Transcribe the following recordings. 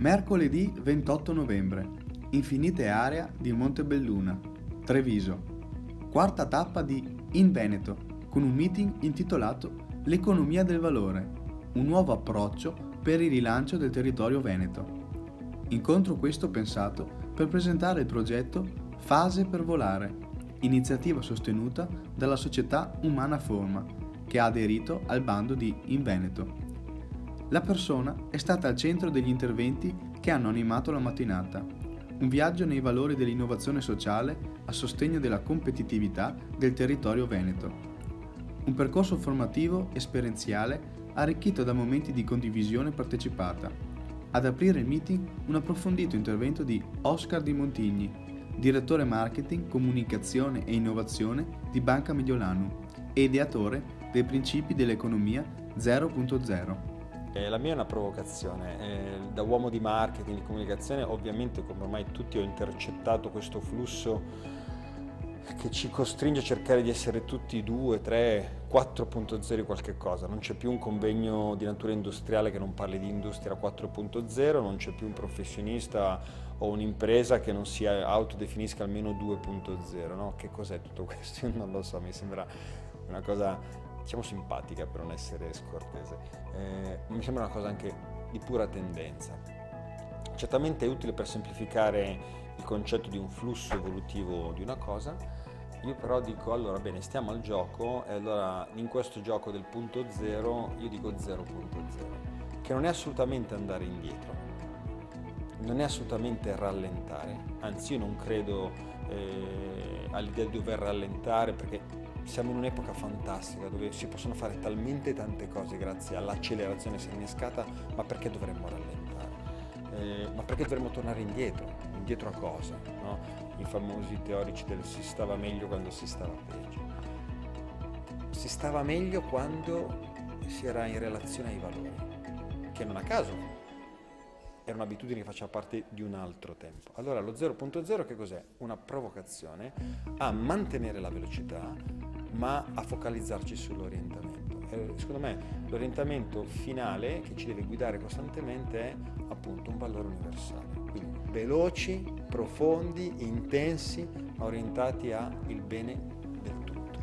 Mercoledì 28 novembre, Infinite Area di Montebelluna, Treviso. Quarta tappa di In Veneto, con un meeting intitolato L'economia del valore, un nuovo approccio per il rilancio del territorio veneto. Incontro questo pensato per presentare il progetto Fase per volare, iniziativa sostenuta dalla società Umana Forma, che ha aderito al bando di In Veneto. La persona è stata al centro degli interventi che hanno animato la mattinata, un viaggio nei valori dell'innovazione sociale a sostegno della competitività del territorio veneto. Un percorso formativo esperienziale arricchito da momenti di condivisione partecipata. Ad aprire il meeting un approfondito intervento di Oscar Di Montigni, direttore marketing, comunicazione e innovazione di Banca Mediolanum e ideatore dei principi dell'economia 0.0. La mia è una provocazione, da uomo di marketing, di comunicazione, ovviamente come ormai tutti ho intercettato questo flusso che ci costringe a cercare di essere tutti 2, 3, 4.0 qualche cosa. Non c'è più un convegno di natura industriale che non parli di industria 4.0, non c'è più un professionista o un'impresa che non si autodefinisca almeno 2.0, no? Che cos'è tutto questo? Io non lo so, mi sembra una cosa diciamo simpatica per non essere scortese, mi sembra una cosa anche di pura tendenza. Certamente è utile per semplificare il concetto di un flusso evolutivo di una cosa. Io però dico, allora bene, stiamo al gioco e allora in questo gioco del punto zero io dico 0.0, che non è assolutamente andare indietro, non è assolutamente rallentare, anzi io non credo all'idea di dover rallentare, perché siamo in un'epoca fantastica dove si possono fare talmente tante cose grazie all'accelerazione che si è innescata, ma perché dovremmo rallentare? Ma perché dovremmo tornare indietro? Indietro a cosa? No? I famosi teorici del si stava meglio quando si stava peggio. Si stava meglio quando si era in relazione ai valori, che non a caso era un'abitudine che faceva parte di un altro tempo. Allora lo 0.0 che cos'è? Una provocazione a mantenere la velocità, ma a focalizzarci sull'orientamento. Secondo me l'orientamento finale che ci deve guidare costantemente è appunto un valore universale. Quindi veloci, profondi, intensi, ma orientati al bene del tutto.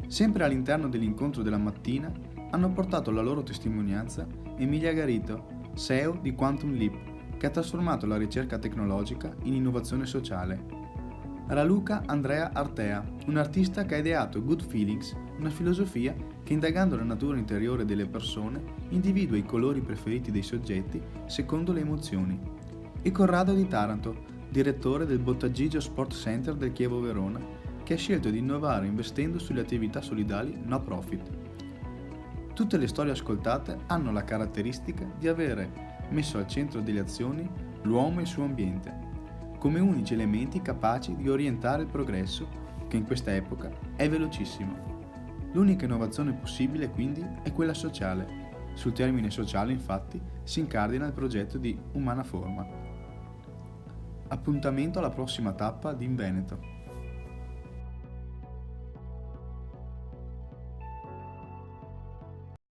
Sempre all'interno dell'incontro della mattina hanno portato la loro testimonianza Emilia Garito, CEO di Quantum Leap, che ha trasformato la ricerca tecnologica in innovazione sociale. Raluca Andrea Artea, un artista che ha ideato Good Feelings, una filosofia che indagando la natura interiore delle persone individua i colori preferiti dei soggetti secondo le emozioni. E Corrado di Taranto, direttore del Bottagigio Sport Center del Chievo Verona, che ha scelto di innovare investendo sulle attività solidali no profit. Tutte le storie ascoltate hanno la caratteristica di avere messo al centro delle azioni l'uomo e il suo ambiente, come unici elementi capaci di orientare il progresso, che in questa epoca è velocissimo. L'unica innovazione possibile quindi è quella sociale. Sul termine sociale infatti si incardina il progetto di Umana Forma. Appuntamento alla prossima tappa di In Veneto.